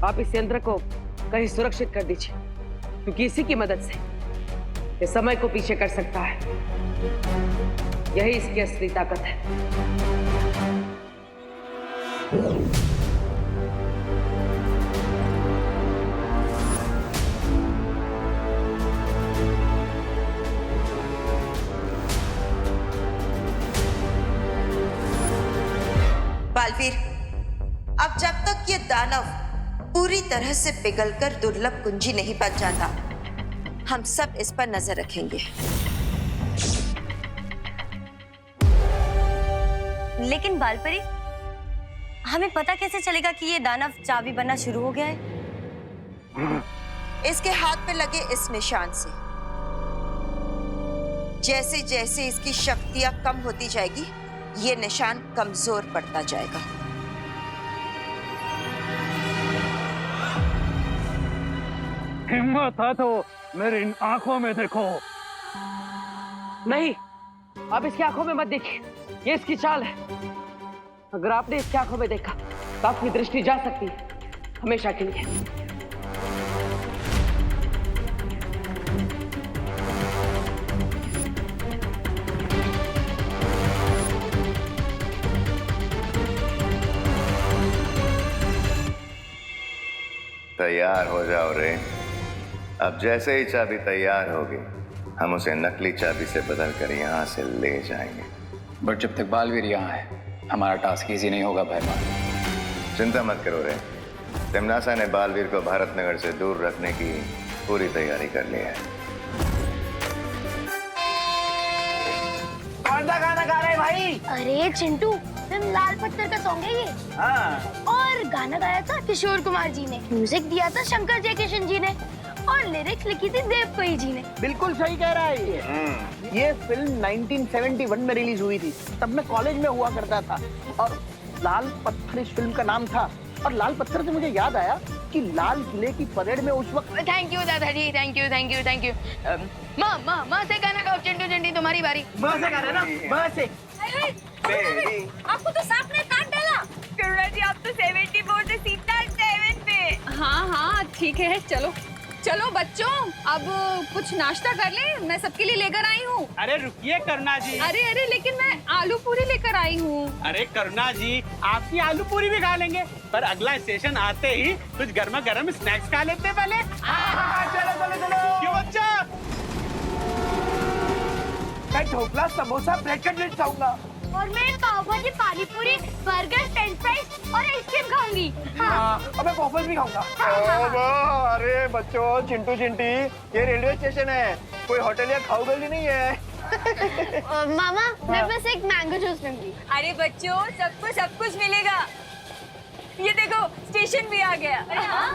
आप इस यंत्र को कहीं सुरक्षित कर दीजिए, क्योंकि इसी की मदद से ये समय को पीछे कर सकता है। यही इसकी असली ताकत है। बालवीर, अब जब तक ये दानव पूरी तरह से पिघलकर दुर्लभ कुंजी नहीं बन जाता, हम सब इस पर नजर रखेंगे। लेकिन बालपरी, हमें पता कैसे चलेगा कि ये दानव चाबी बनना शुरू हो गया है? इसके हाथ पे लगे इस निशान से जैसे जैसे इसकी शक्तियां कम होती जाएगी, ये निशान कमजोर पड़ता जाएगा। हिम्मत है तो मेरी इन आंखों में देखो। नहीं, आप इसकी आंखों में मत देखिए, ये इसकी चाल है। अगर आपने इसकी आंखों में देखा तो आपकी दृष्टि जा सकती है हमेशा के लिए। तैयार हो जाओ रे। अब जैसे ही चाबी तैयार होगी, हम उसे नकली चाबी से बदलकर यहाँ से ले जाएंगे। बट जब तक बालवीर यहाँ है, हमारा टास्क इजी नहीं होगा भाई। चिंता मत करो रे। तिम्नासा ने बालवीर को भारत नगर से दूर रखने की पूरी तैयारी कर ली है। कौन सा गाना गा रहे भाई? अरे चिंटू, फिल्म लाल पत्थर का सॉन्ग है ये। हाँ। और गाना गाया था किशोर कुमार जी ने, म्यूजिक दिया था शंकर जयकिशन जी ने, और लिरिक्स लिखी थी देव पई जी ने। बिल्कुल सही कह रहा है ये फिल्म 1971 में रिलीज हुई थी। तब मैं कॉलेज में हुआ करता था और लाल पत्थर इस फिल्म का नाम था। और लाल पत्थर से मुझे याद आया कि लाल किले की परेड में उस वक्त। थैंक यू दादाजी, thank you thank you thank you. माँ से गाना गाओ। चिंटू चिंटी तुम्हारी बारी। माँ से गाना ना, माँ से। आपको तो सांप ने काट डाला। करुणा जी, आप तो 74 से सीधा 7 पे। हाँ ठीक है, चलो चलो बच्चों, अब कुछ नाश्ता कर ले, मैं सबके लिए लेकर आई हूँ। अरे रुकिए करुणा जी। अरे लेकिन मैं आलू पूरी लेकर आई हूँ। अरे करुणा जी, आपकी आलू पूरी भी खा लेंगे, पर अगला स्टेशन आते ही कुछ गर्मा गर्म स्नैक्स खा लेते हैं पहले। चलो चलो चलो। क्यों बच्चा? मैं ढोकला, समोसा, ब्रेड कटलेट खाऊंगा। और मैं पाव भाजी, पानी पूरी, बर्गर, फ्रेंच फ्राइज और आइसक्रीम खाऊंगी। हाँ। और मैं कॉफी भी खाऊंगा। अरे बच्चों, चिंटू चिंटी, ये रेलवे स्टेशन है, कोई होटल या खाऊ गली नहीं है। मामा मैं बस एक मैंगो जूस लूंगी। अरे बच्चों, सबको सब कुछ मिलेगा। ये देखो स्टेशन भी आ गया। अरे हाँ।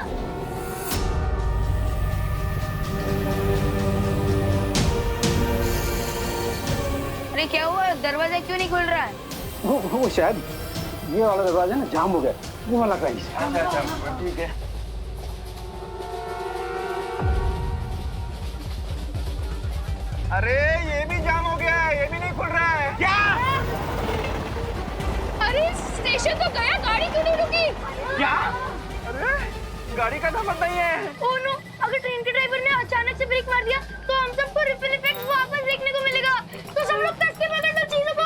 अरे क्या हुआ, दरवाजा क्यों नहीं खुल रहा है? वो शायद ये वाला दरवाजा ना जाम हो गया, वो वाला का ही। ठीक है। अरे ये भी जाम हो गया है, ये भी नहीं खुल रहा है। क्या? अरे स्टेशन तो गया, गाड़ी क्यों नहीं रुकी? क्या? अरे गाड़ी का नंबर नहीं है। ओह नो, अगर ट्रेन के ड्राइवर ने अचानक से ब्रेक मार दिया तो हम सबको रिपल इफेक्ट वापस देखने को मिलेगा। तो सब लोग टैक्सी पकड़ लो चीजों को।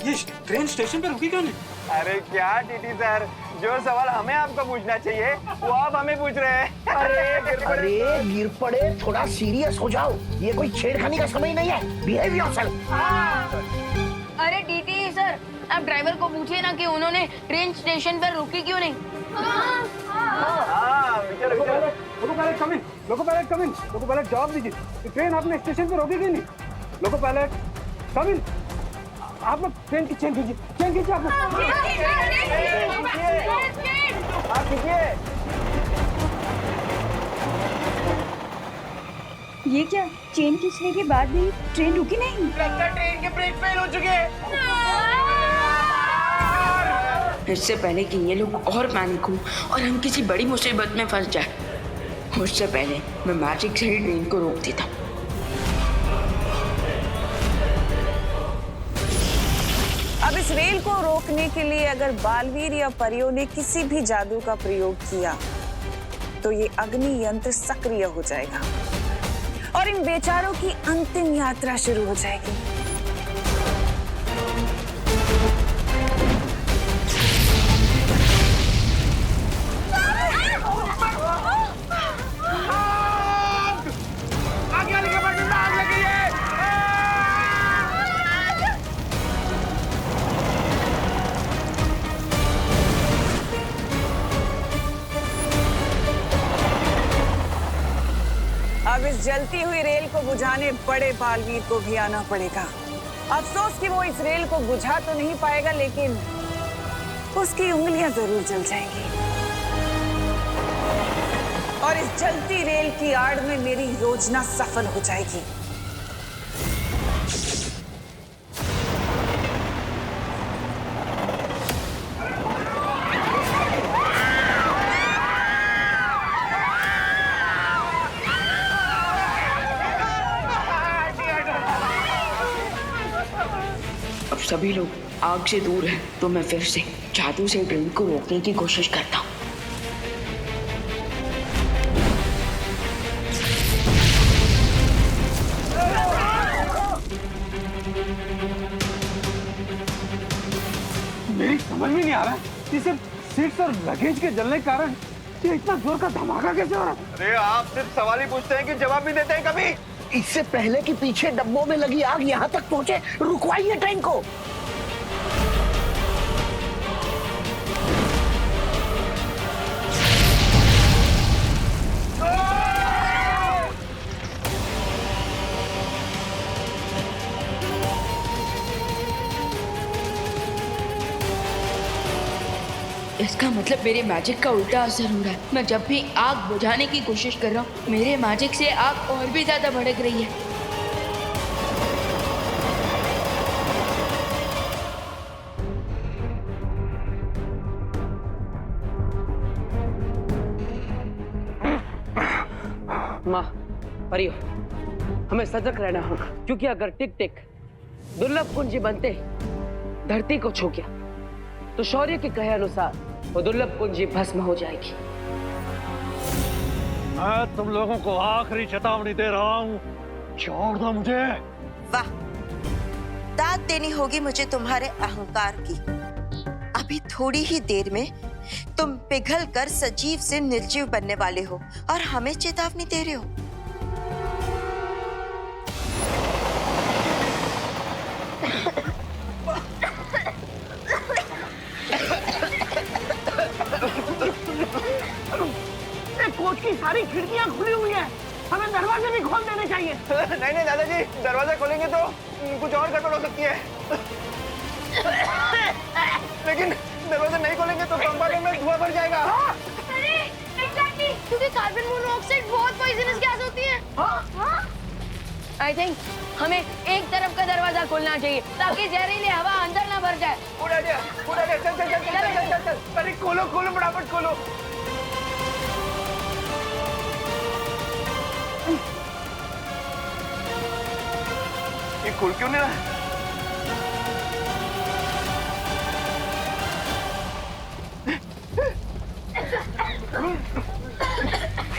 ये ट्रेन स्टेशन पे रुकी क्यों नहीं? अरे क्या टीटी सर, जो सवाल हमें आपको पूछना चाहिए वो आप हमें पूछ रहे हैं। अरे गिर पड़े, थोड़ा सीरियस हो जाओ। ये कोई छेड़खानी का समय नहीं है। Behave yourself. अरे डीटी सर, आप ड्राइवर को पूछिए ना कि उन्होंने ट्रेन स्टेशन पर रुकी क्यों नहीं। लोको पहले जवाब दीजिए। ट्रेन आपने स्टेशन पे रोकी क्यों नहीं? लोको पहले कम इन। आप लोग ट्रेन की चेन खींचिए, चेन खींचिए आप लोग। ये क्या, चेन खींचने के बाद भी ट्रेन रुकी नहीं? लगता है ट्रेन के ब्रेक फेल हो चुके हैं। इससे पहले कि ये लोग और पैनिक हो और हम किसी बड़ी मुसीबत में फंस जाए, उससे पहले मैं मैजिक से ही ट्रेन को रोक देता। अब इस रेल को रोकने के लिए अगर बालवीर या परियों ने किसी भी जादू का प्रयोग किया तो ये अग्नि यंत्र सक्रिय हो जाएगा और इन बेचारों की अंतिम यात्रा शुरू हो जाएगी। अब इस जलती हुई रेल को बुझाने बड़े बालवीर को भी आना पड़ेगा। अफसोस कि वो इस रेल को बुझा तो नहीं पाएगा, लेकिन उसकी उंगलियां जरूर जल जाएंगी। और इस जलती रेल की आड़ में मेरी योजना सफल हो जाएगी। अब सभी लोग आग से दूर हैं, तो मैं फिर से जादू से ट्रेन को रोकने की कोशिश करता हूँ। मेरी समझ में नहीं आ रहा कि सिर्फ सीट्स और लगेज के जलने के कारण ये इतना जोर का धमाका कैसे हो रहा है? अरे आप सिर्फ सवाल ही पूछते हैं कि जवाब भी देते हैं कभी? इससे पहले कि पीछे डब्बों में लगी आग यहाँ तक पहुँचे, रुकवाइए ट्रेन को। इसका मतलब मेरे मैजिक का उल्टा असर हो रहा है। मैं जब भी आग बुझाने की कोशिश कर रहा हूँ, मेरे मैजिक से आग और भी ज्यादा भड़क रही है। माँ, परियो, हमें सजग रहना होगा, क्योंकि अगर टिक टिक दुर्लभ कुंजी बनते धरती को छू गया तो शौर्य के कहे अनुसार वो दुर्लभ कुंजी भस्म हो जाएगी। मैं तुम लोगों को आखिरी चेतावनी दे रहा हूँ, छोड़ दो मुझे। वाह, दाद देनी होगी मुझे तुम्हारे अहंकार की। अभी थोड़ी ही देर में तुम पिघल कर सजीव से निर्जीव बनने वाले हो और हमें चेतावनी दे रहे हो। कोच की सारी खिड़कियां खुली हुई हैं। हमें दरवाजे भी खोल देने चाहिए। नहीं नहीं दादाजी, दरवाजा खोलेंगे तो कुछ और गड़बड़ हो सकती है। लेकिन दरवाजा नहीं खोलेंगे तो कंपार्टमेंट में धुआं भर जाएगा। अरे एग्जैक्टली, क्योंकि कार्बन मोनोऑक्साइड बहुत पॉइजनस गैस होती है। आई थिंक हमें एक तरफ का दरवाजा खोलना चाहिए ताकि जहरीली हवा अंदर ना भर जाए। उड़ा दिया, चल चल चल चल चल चल चल। अरे खोलो खोलो फटाफट खोलो। ये खुल क्यों नहीं रहा?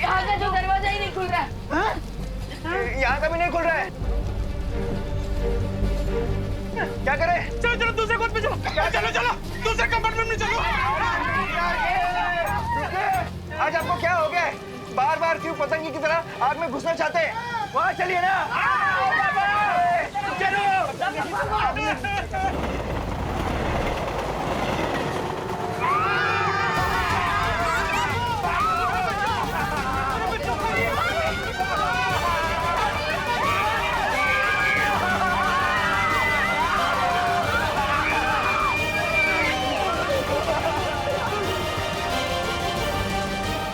यहाँ का जो दरवाजा ही नहीं खुल रहा है। यहाँ का भी नहीं खुल रहा है। क्या करें? चलो चलो दूसरे कोच पे चलो। चलो चलो दूसरे कंपार्टमेंट में चलो। आज आपको क्या हो गया? बार बार क्यों पतंगी की तरह आग में घुसना चाहते हैं? वहाँ चलिए ना। चलो।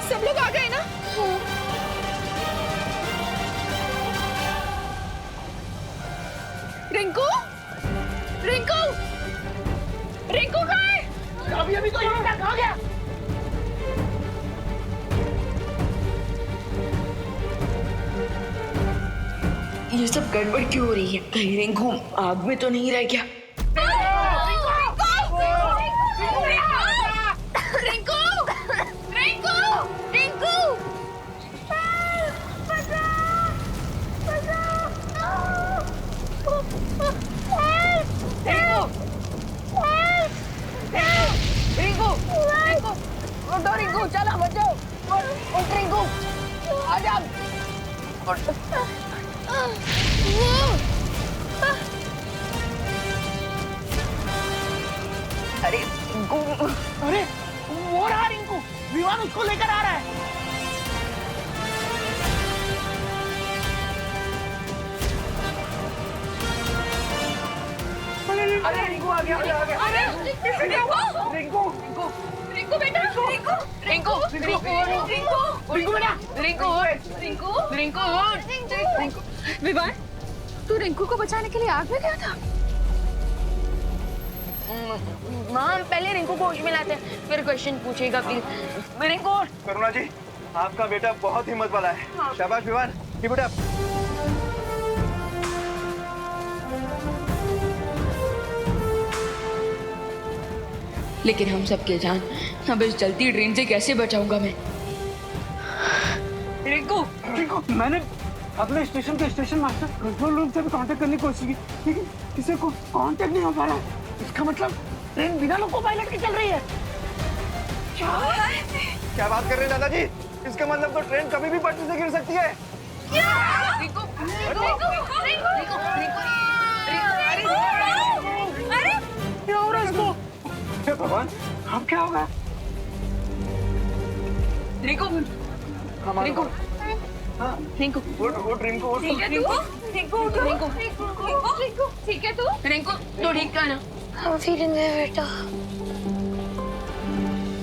सब लोग आ गए ना? रिंकू, रिंकू, रिंकू कहाँ है? अभी तो यहाँ तक आ गया। ये सब गड़बड़ क्यों हो रही है? कहीं रिंकू आग में तो नहीं रह गया? रिंकू चलो बचाओ। उठ रिंकू, आजा। अरे अरे वो रहा रिंकू, विमान उसको लेकर आ रहा है। अरे रिंकू आ गया, आ गया। अरे रिंकू, रिंकू रिंकू बेटा, रिंकू, रिंकू रिंकू बेटा, रिंकू। विवान, तू रिंकू को बचाने के लिए आग में गया था? माँ हम पहले रिंकू को होश में लाते हैं, फिर क्वेश्चन पूछेगा प्लीज। रिंकू। करुणा जी, आपका बेटा बहुत हिम्मत वाला है। शाबाश विवान, कीप इट अप। लेकिन हम सबके जान, अब इस जलती ट्रेन से कैसे बचाऊंगा मैं? रिंकू, मैंने अपने स्टेशन के स्टेशन मास्टर कंट्रोल रूम से भी कांटेक्ट करने की कोशिश की, लेकिन किसी को कांटेक्ट नहीं हो पा रहा है। इसका मतलब ट्रेन बिना लोको पायलट के चल रही है। क्या बात कर रहे हैं दादाजी? इसका मतलब तो ट्रेन कभी भी पटरी से गिर सकती है। रिंकू, अरे क्या हो रहा है इसको? भगवान, अब क्या होगा? रिंकू, रिंकू, रिंकू, रिंकू, ठीक है तू? रिंकू तो ठीक है ना? हम फीलिंग है बेटा।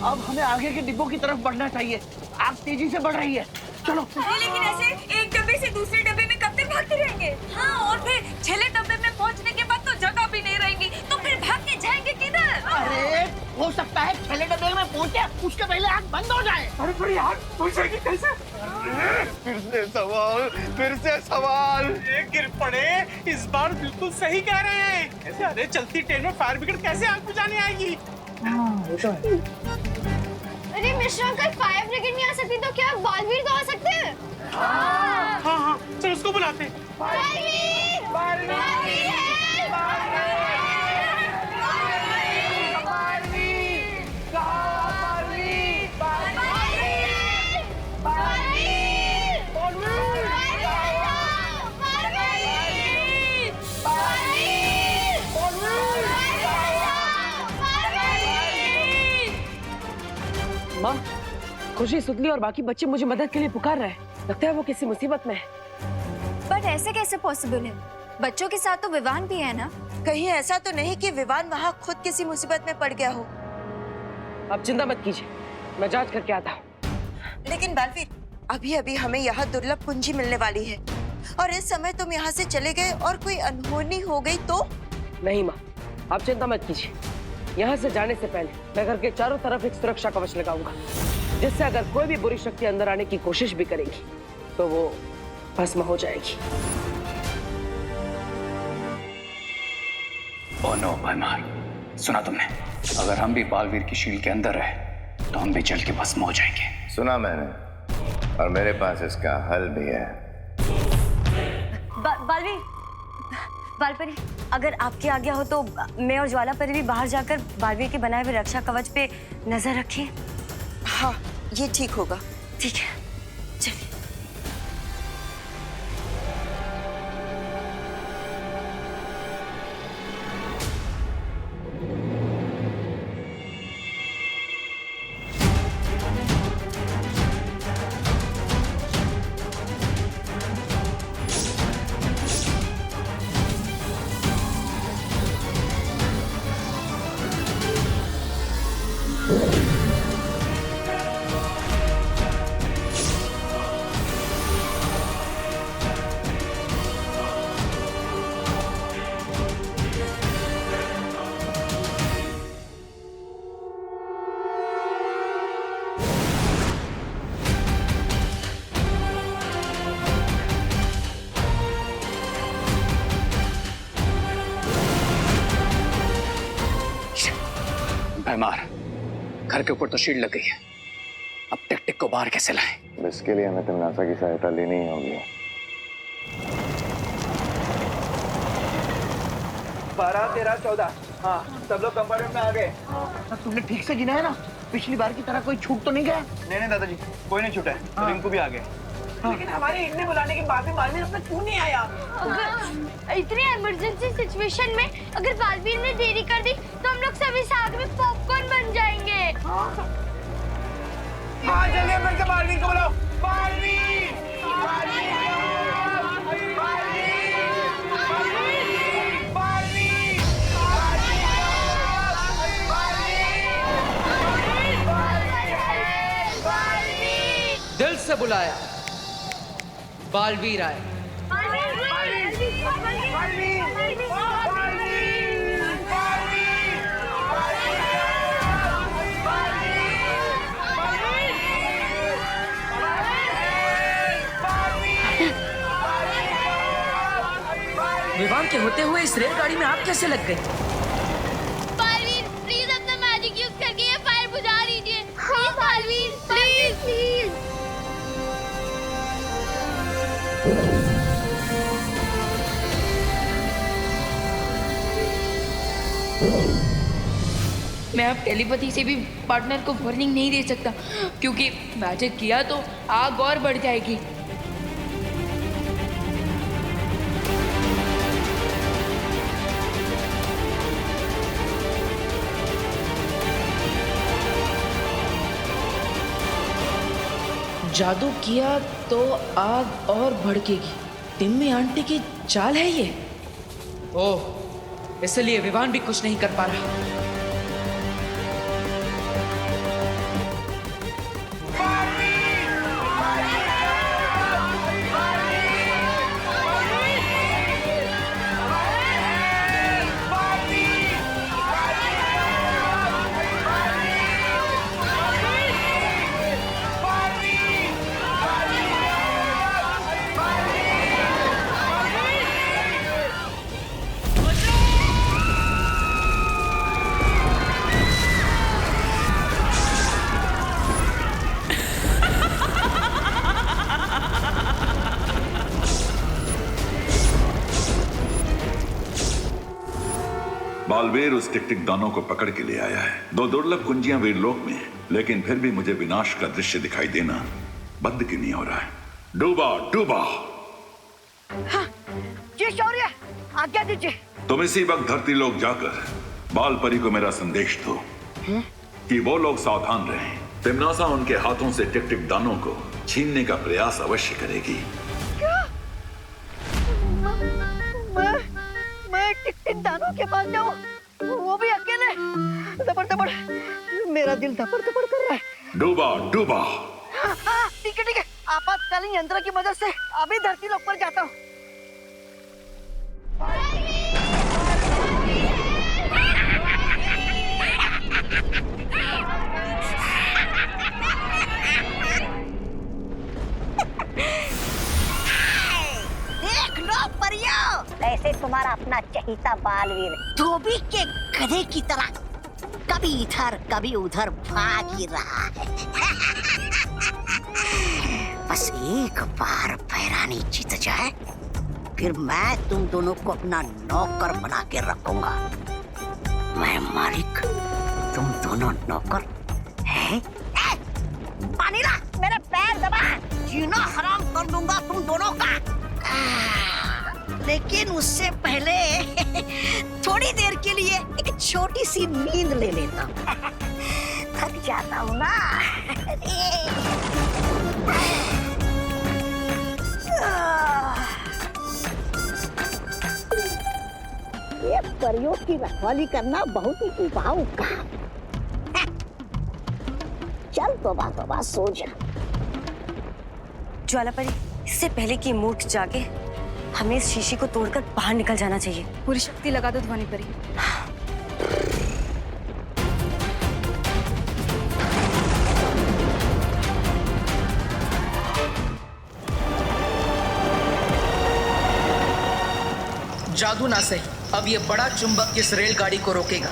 अब हमें आगे के डिब्बों की तरफ बढ़ना चाहिए। आग तेजी से बढ़ रही है। चलो। लेकिन ऐसे एक डब्बे से दूसरे डब्बे में कब तक भागते रहेंगे? हाँ, और फिर छले डब्बे में पहुंचने के बाद तो जगह भी नहीं रहेगी, तो फिर भाग के जाएंगे किधर? अरे हो सकता है छले डब्बे में पहुंचे उसके पहले आग बंद हो जाए। अरे पर ये आग पहुंचेगी कैसे? फिर से सवाल। गिर पड़े, इस बार बिल्कुल सही कह रहे हैं। ऐसे अरे चलती ट्रेन में फायर ब्रिगेड कैसे आग बुझाने आएगी? अरे मिश्रा, अगर फायर ब्रिगेड नहीं आ सकती तो क्या बालवीर तो आ सकते हैं? हाँ हाँ, चलो उसको बुलाते हैं। माँ, खुशी, सुतली और बाकी बच्चे मुझे मदद के लिए पुकार रहे हैं। लगता है वो किसी मुसीबत में है। बट ऐसे कैसे पॉसिबल है? बच्चों के साथ तो विवान भी है ना। कहीं ऐसा तो नहीं कि विवान वहाँ खुद किसी मुसीबत में पड़ गया हो। आप चिंता मत कीजिए, मैं जांच करके आता हूँ। लेकिन बालवीर, अभी अभी हमें यहाँ दुर्लभ कुंजी मिलने वाली है, और इस समय तुम यहाँ से चले गए और कोई अनहोनी हो गई तो? नहीं माँ, आप चिंता मत कीजिए। यहाँ से जाने से पहले मैं घर के चारों तरफ एक सुरक्षा कवच लगाऊंगा, जिससे अगर कोई भी बुरी शक्ति अंदर आने की कोशिश भी करेगी तो वो भस्म हो जाएगी। ओह नो भैमार, सुना तुमने? अगर हम भी बालवीर की शील के अंदर रहे तो हम भी जल के भस्म हो जाएंगे। सुना मैंने, और मेरे पास इसका हल भी है। बालवीर, बालपरी, अगर आपकी आज्ञा हो तो मैं और ज्वाला परी भी बाहर जाकर बालवीर के बनाए हुए रक्षा कवच पे नजर रखें। हाँ, ये ठीक होगा। ठीक है, चलिए। भैमार, घर के ऊपर तो शील्ड लग गई है, अब टिक-टिक को बाहर कैसे लाएं? इसके लिए हमें तिमनासा की सहायता लेनी ही होगी। 12, 13, 14। हाँ, सब लोग कंपार्टमेंट में आ गए। तुमने ठीक से गिना है ना? पिछली बार की तरह कोई छूट तो नहीं गया? नहीं दादाजी, कोई नहीं छूटा है। रिंकू भी आ गए। लेकिन हमारे इतने बुलाने के बाद भी बालवीर अपना क्यों नहीं आया? इतनी इमरजेंसी सिचुएशन में अगर बालवीर ने देरी कर दी तो हम लोग सभी साथ में पॉपकॉर्न बन जाएंगे। हाँ, जल्दी मिलकर बालवीर को बुलाओ। बालवीर! दिल से बुलाया, बालवीर आए। विवान के होते हुए इस रेलगाड़ी में आप कैसे लग गए? बालवीर, प्लीज अपना मैजिक यूज करके ये फायर बुझा दीजिए। Please Baalveer, please please. मैं अब टेलीपैथी से भी पार्टनर को वार्निंग नहीं दे सकता, क्योंकि मैजिक किया तो आग और बढ़ जाएगी। जादू किया तो आग और भड़केगी। टिम्मी आंटी की चाल है ये। ओह, इसलिए विवान भी कुछ नहीं कर पा रहा। बालवीर उस टिक-टिक दानों को पकड़ के ले आया है। 2 दुर्लभ कुंजियां वीरलोक में हैं, लेकिन फिर भी मुझे विनाश का दृश्य दिखाई देना बंद क्यों नहीं हो रहा है? डूबा डूबा। हाँ, जी शौर्य, आज्ञा दीजिए। तुम इसी वक्त धरती लोक जाकर बाल परी को मेरा संदेश दो कि वो लोग सावधान रहें, तिम्नासा उनके हाथों से टिक टिक दानों को छीनने का प्रयास अवश्य करेगी। मैं टिक टिक दानों के पास जाऊं, वो भी अकेले? दबड़ दबड़, मेरा दिल दबड़ दबड़ कर रहा है। डूबा डूबा। ठीक है, आपातकालीन यंत्र की मदद से अभी धरती लोक पर जाता हूँ। देख लो परियो, ऐसे तुम्हारा अपना चहीता बालवीर धोबी के गधे की तरह कभी इधर कभी उधर भाग ही रहा है। बस एक बार पैरानी जीत जाए, फिर मैं तुम दोनों को अपना नौकर बना के रखूंगा। मैं मालिक, तुम दोनों नौकर हैं? पानी ला, मेरे पैर दबा, जीना हराम कर दूंगा तुम दोनों का। लेकिन उससे पहले थोड़ी देर के लिए एक छोटी सी नींद ले लेता हूँ। थक जाता हूँ ना। ये परियों की रखवाली करना बहुत ही उबाऊ काम है। चल तोबा सो जा। ज्वालापरी, इससे पहले कि मूर्ख जागे, हमें इस शीशी को तोड़कर बाहर निकल जाना चाहिए। पूरी शक्ति लगा दो ध्वनि परी। जादू ना सही, अब ये बड़ा चुंबक इस रेलगाड़ी को रोकेगा।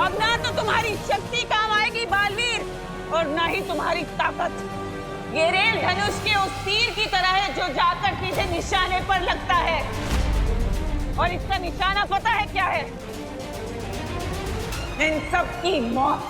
अब ना तो तुम्हारी शक्ति काम आएगी बालवीर, और ना ही तुम्हारी ताकत। ये रेल धनुष के उस तीर की तरह है जो जाकर सीधे निशाने पर लगता है, और इसका निशाना पता है क्या है? इन सब की मौत।